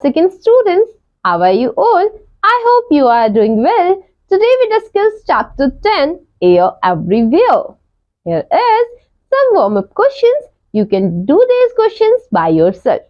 Second students, how are you all? I hope you are doing well. Today we discuss chapter 10, Air Everywhere. Here is some warm-up questions. You can do these questions by yourself.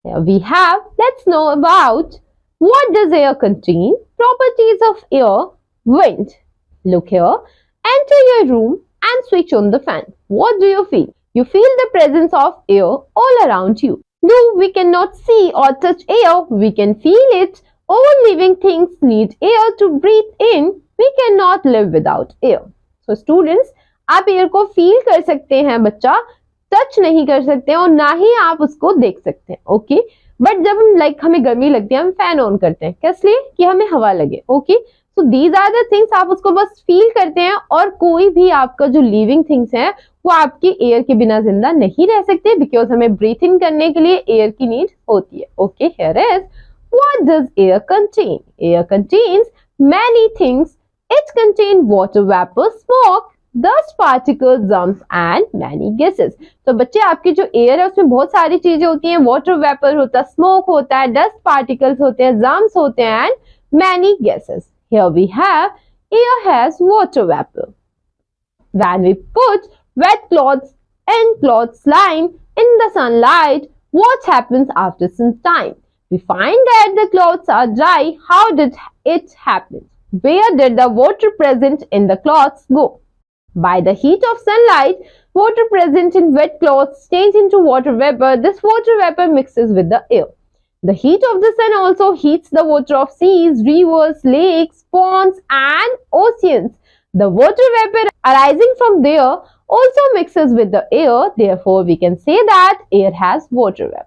Here we have, let's know about what does air contain, properties of air, wind. Look here, enter your room and switch on the fan. What do you feel? You feel the presence of air all around you. Though we cannot see or touch air, we can feel it. All living things need air to breathe in. We cannot live without air. So students, आप air को feel कर सकते हैं बच्चा, touch नहीं कर सकते और ना ही आप उसको देख सकते हैं, ओके। बट जब हम हमें गर्मी लगती है हम फैन ऑन करते हैं, किस लिए? कि हमें हवा लगे, okay. So these are the things, आप उसको बस फील करते हैं और कोई भी आपका जो लिविंग थिंग्स है वो आपकी एयर के बिना जिंदा नहीं रह सकते, बिकॉज हमें ब्रीथ इन करने के लिए एयर की नीड होती है, okay. Here is what does air contain? Air contains many things. It contain water vapour, smoke, dust particles, germs and many gases. तो बच्चे आपकी जो एयर है उसमें बहुत सारी चीजें होती हैं, वाटर वेपर होता है, स्मोक होता है, डस्ट पार्टिकल्स होते हैं, germs होते हैं and many gases. Here we have air has water vapor. When we put wet clothes and clothes line in the sunlight, what happens after some time? We find that the clothes are dry. How did it happen? Where did the water present in the clothes go? By the heat of sunlight, water present in wet cloths change into water vapor. This water vapor mixes with the air. The heat of the sun also heats the water of seas, rivers, lakes, ponds and oceans. The water vapor arising from there also mixes with the air. Therefore, we can say that air has water vapor.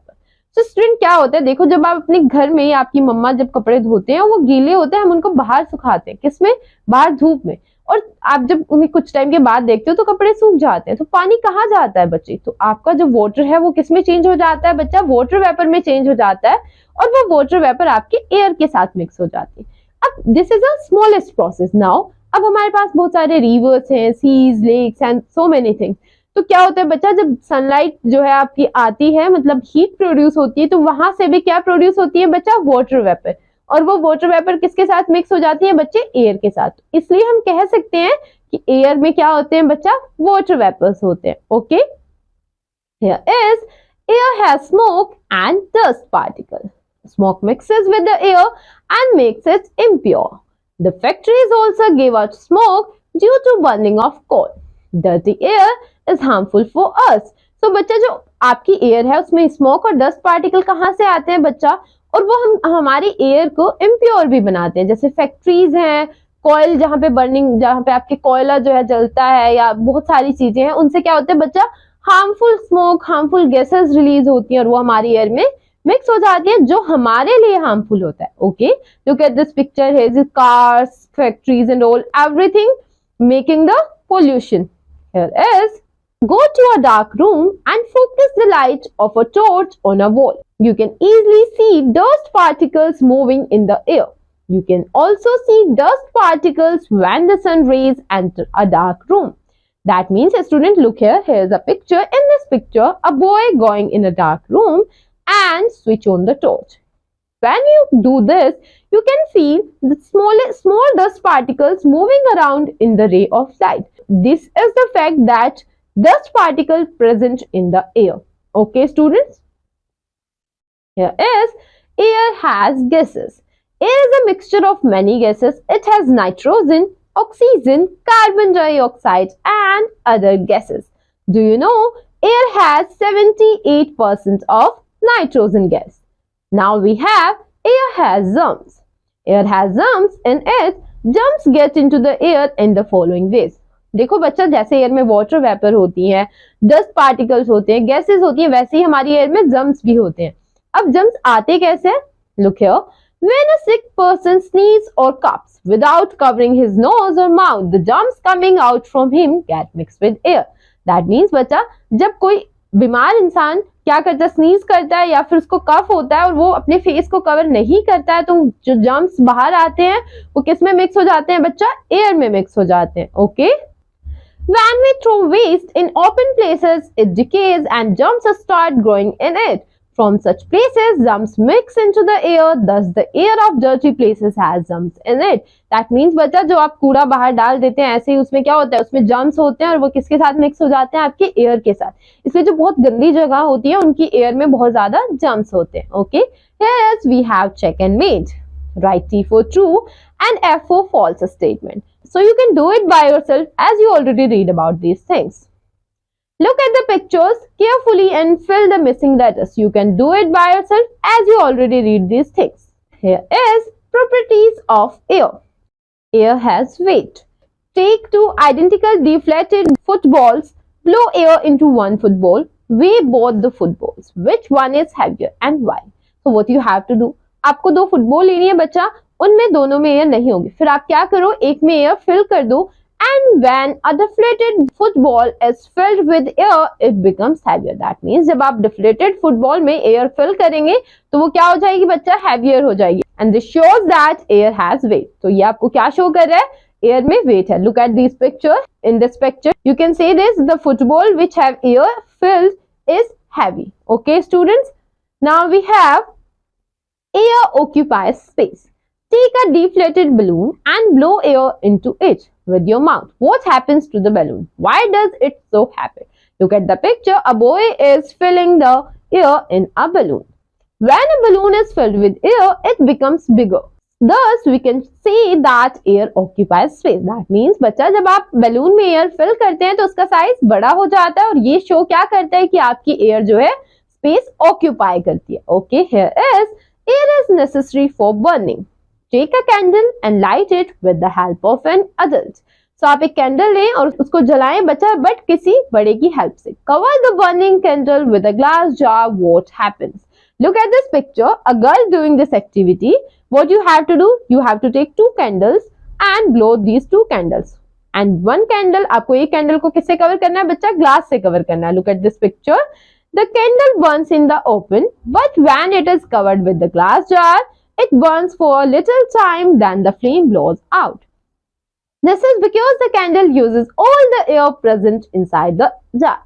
तो student क्या होता है, देखो जब आप अपने घर में आपकी मम्मा जब कपड़े धोते हैं वो गीले होते हैं, हम उनको बाहर सुखाते हैं, किसमें? बाहर धूप में। और आप जब उन्हें कुछ टाइम के बाद देखते हो तो कपड़े सूख जाते हैं, तो पानी कहाँ जाता है बच्चे? तो आपका जो वाटर है वो किसमें चेंज हो जाता है बच्चा? वाटर वेपर में चेंज हो जाता है और वो वाटर वेपर आपके एयर के साथ मिक्स हो जाती है। अब this is a smallest process. Now अब हमारे पास बहुत सारे रिवर्स हैं, seas, lakes and so many things. तो क्या होता है बच्चा, जब सनलाइट जो है आपकी आती है, मतलब हीट प्रोड्यूस होती है, तो वहां से भी क्या प्रोड्यूस होती है बच्चा? Water vapour. और वो वाटर वेपर किसके साथ मिक्स हो जाती है बच्चे? एयर के साथ। इसलिए हम कह सकते हैं कि एयर में क्या होते हैं बच्चा? वाटर वेपर्स होते हैं, okay. Here is air has smoke and dust particles. Smoke mixes with the air and makes it impure. The factories also give out smoke due to burning of coal. Dirty air is harmful for us. So बच्चा जो आपकी air है उसमें smoke और dust particle कहाँ से आते हैं बच्चा? और वो हम हमारी एयर को इम्प्योर भी बनाते हैं। जैसे फैक्ट्रीज हैं, कोयल जहाँ पे बर्निंग, जहाँ पे आपके कोयला जो है जलता है, या बहुत सारी चीजें हैं, उनसे क्या होता है बच्चा? Harmful smoke, harmful gases release होती हैं और वो हमारी एयर में मिक्स हो जाती है, जो हमारे लिए हार्मफुल होता है, okay. Look at this picture, है cars, factories and all, everything making the pollution. Here is, go to a dark room and focus the light of a torch on a wall. You can easily see dust particles moving in the air. You can also see dust particles when the sun rays enter a dark room. That means, a student, look here, here's a picture. In this picture, a boy going in a dark room and switch on the torch. When you do this, you can feel the small dust particles moving around in the ray of light. This is the fact that dust particles present in the air. Okay, students? Here is, air has gases. Air is a mixture of many gases. It has nitrogen, oxygen, carbon dioxide and other gases. Do you know air has 78% of nitrogen gas? Now we have air has germs. Air has germs in it. Germs get into the air in the following ways. देखो बच्चा, जैसे air में water vapour होती है, dust particles होते हैं, gases होती हैं, वैसे ही हमारी एयर में जर्म्स भी होते हैं। अब जर्म्स आते कैसे? Look here, when a sick person sneezes or coughs without covering his nose or mouth, the germs coming out from him get mixed with air. That means बच्चा, जब कोई बीमार इंसान क्या करता है, स्नीज करता है या फिर उसको कफ होता है और वो अपने फेस को कवर नहीं करता है, तो जो जर्म्स बाहर आते हैं वो किस में मिक्स हो जाते हैं बच्चा? एयर में मिक्स हो जाते हैं, okay. When we throw waste in open places, it decays and germs start growing in it. From such places, germs mix into the air. Thus, the air of dirty places has germs in it. That means बच्चा जो आप कूड़ा बाहर डाल देते हैं ऐसे ही उसमें क्या होता है, उसमें जर्म्स होते हैं और वो किसके साथ मिक्स हो जाते हैं, आपके एयर के साथ. इसलिए जो बहुत गंदी जगह होती है उनकी एयर में बहुत ज्यादा जर्म्स होते हैं. Okay, here we have check and mate. Write T for true and F for false statement. So you can do it by yourself as you already read about these things. Look at the pictures carefully and fill the missing letters. You can do it by yourself as you already read these things. Here is properties of air. Air has weight. Take two identical deflated footballs, blow air into one football, weigh both the footballs. Which one is heavier and why? So what you have to do? आपको दो football लेनी है बच्चा, उनमें दोनों में air नहीं होगी. फिर आप क्या करो, एक में एयर फिल कर दो. And when a deflated football is filled with air, it becomes heavier. That means जब आप deflated football में air fill करेंगे तो वो क्या हो जाएगी बच्चा, heavier हो जाएगी. And this shows that air has weight. तो ये आपको क्या show कर रहा है, air में weight है. Look at this picture. In this picture, you can say this: the football which have air filled is heavy. Okay, students. Now we have air occupies space. Take a deflated balloon and blow air into it with your mouth. What happens to the balloon? Why does it so happen? Look at the picture. A boy is filling the air in a balloon. When a balloon is filled with air, it becomes bigger. Thus, we can say that air occupies space. That means बच्चा जब आप balloon में air fill करते हैं तो उसका size बड़ा हो जाता है और ये show क्या करता है कि आपकी air जो है space occupy करती है. Okay, here is air is necessary for burning. Take a candle and light it with the help of an adult. So आप एक कैंडल लें और उसको जलाएं बच्चा, बट किसी बड़े की हेल्प से. Cover the burning candle with a glass jar. What happens? Look at this picture. A girl doing this activity. What you have to do? You have to take two candles and blow these two candles. And one candle, आपको एक candle को किससे cover करना है बच्चा, glass से cover करना है. Look at this picture. The candle burns in the open, but when it is covered with the glass jar, it burns for a little time, then the flame blows out. This is because the candle uses all the air present inside the jar.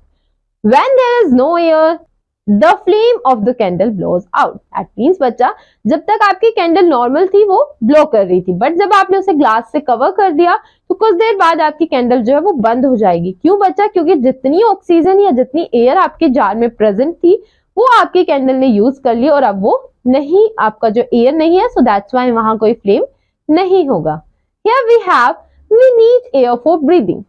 When there is no air, the flame of the candle blows out. That means बच्चा जब तक आपकी candle normal थी वो blow कर रही थी, but जब आपने उसे ग्लास से कवर कर दिया तो कुछ देर बाद आपकी कैंडल जो है वो बंद हो जाएगी. क्यों बच्चा? क्योंकि जितनी ऑक्सीजन या जितनी एयर आपके जार में प्रेजेंट थी वो आपकी कैंडल ने यूज कर ली और अब वो नहीं, आपका जो एयर नहीं है, सो दैट्स व्हाई वहां कोई फ्लेम नहीं होगा. Here we need air for breathing.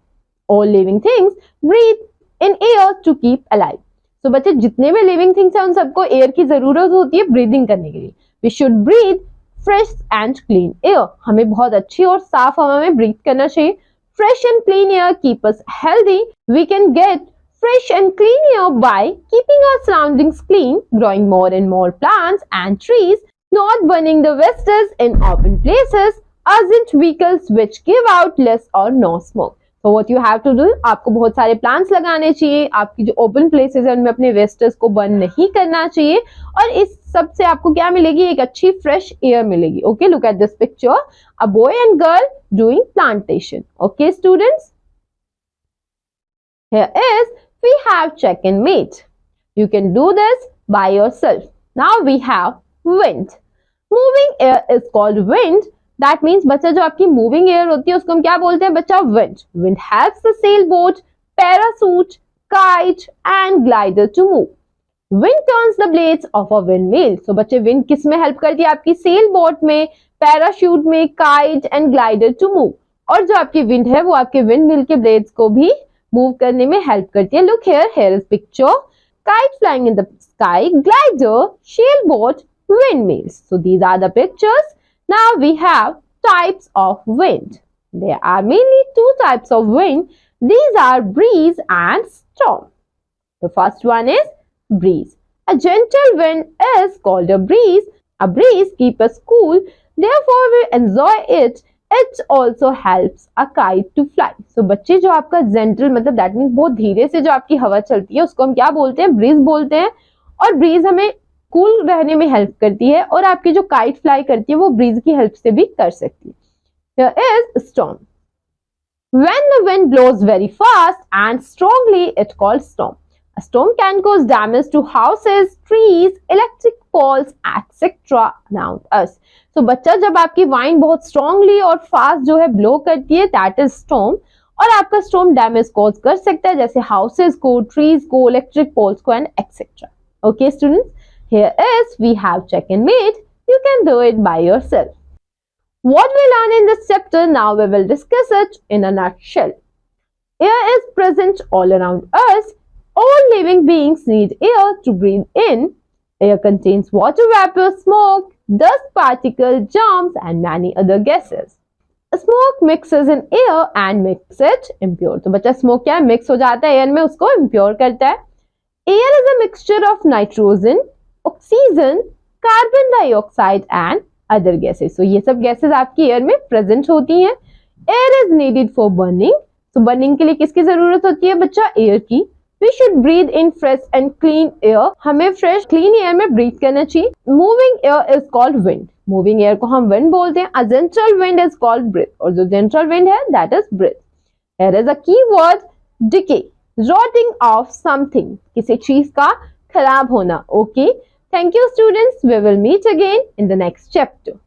All living things breathe in air to keep alive. So बच्चे जितने भी लिविंग थिंग्स हैं उन सबको एयर की जरूरत होती है ब्रीदिंग करने के लिए. We should breathe fresh and clean air. हमें बहुत अच्छी और साफ हवा में ब्रीथ करना चाहिए. Fresh and clean air keep us healthy. We can get fresh and clean air by keeping our surroundings clean, growing more and more plants and trees, not burning the wastes in open places, urgent vehicles which give out less or no smoke. So what you have to do, आपको बहुत सारे plants लगाने चाहिए, आपकी जो open places है उनमें अपने वेस्टेज को बर्न नहीं करना चाहिए और इस सब से आपको क्या मिलेगी, एक अच्छी फ्रेश एयर मिलेगी. Okay, look at this picture. A boy and girl doing plantation. Okay students, here is we have check and mate. You can do this by yourself. Now we have wind. Moving air is called wind. That means बच्चा जो आपकी moving air होती है उसको हम क्या बोलते हैं बच्चा, wind. Wind helps the sailboat, parachute, kite and glider to move. Wind turns the blades of a windmill. So बच्चे विंड किस में हेल्प करती है, आपकी सेल बोट में, पैराशूट में, kite and glider to move. और जो आपकी विंड है वो आपके विंड मिल के ब्लेड्स को भी मूव करने में हेल्प करती है. Look here, here is picture. Kite flying in the sky, glider, sailboat, windmills. So these are the pictures. Now we have types of wind. There are mainly two types of wind. These are breeze and storm. The first one is breeze. A gentle wind is called a breeze. A breeze keeps us cool. Therefore, we enjoy it. It also helps a kite to fly. So बच्चे जो आपका gentle मतलब that means बहुत धीरे से जो आपकी हवा चलती है उसको हम क्या बोलते हैं, ब्रीज बोलते हैं. और ब्रीज हमें कूल रहने में हेल्प करती है और आपकी जो काइट फ्लाई करती है वो ब्रीज की हेल्प से भी कर सकती है. Here is storm. When the wind blows very fast and strongly, it called storm. A storm can cause damage to houses, trees, electric poles, etc. around us. So बच्चा जब आपकी वाइन बहुत स्ट्रांगली और फास्ट जो है blow करती है that is storm, और आपका स्टॉर्म डैमेज कॉज कर सकता है जैसे हाउसेस को, ट्रीज को, इलेक्ट्रिक पोल्स को and etcetera. Okay students, here is we have check and mate. You can do it by yourself. What we learn in this chapter, now we will discuss it in a nutshell. Air is present all around us. All living beings need air to breathe in. Air contains water vapor, smoke, dust particles, germs, and many other gases. Smoke mixes in air and makes it impure. तो बच्चा smoke क्या है? Mix हो जाता है air में, उसको impure करता है. Air is a mixture of nitrogen, oxygen, carbon dioxide, and other gases. So ये सब gases आपकी air में present होती हैं. Air is needed for burning. So burning के लिए किसकी जरूरत होती है बच्चा? Air की. We should breathe in fresh and clean air. हमें fresh clean air में breathe करना चाहिए. Moving air is called wind. Moving air को हम wind बोलते हैं. A gentle wind is called breath. और जो gentle wind है that is breath. Here is a key word, decay, rotting of something. किसी चीज का खराब होना. Okay. Thank you students. We will meet again in the next chapter.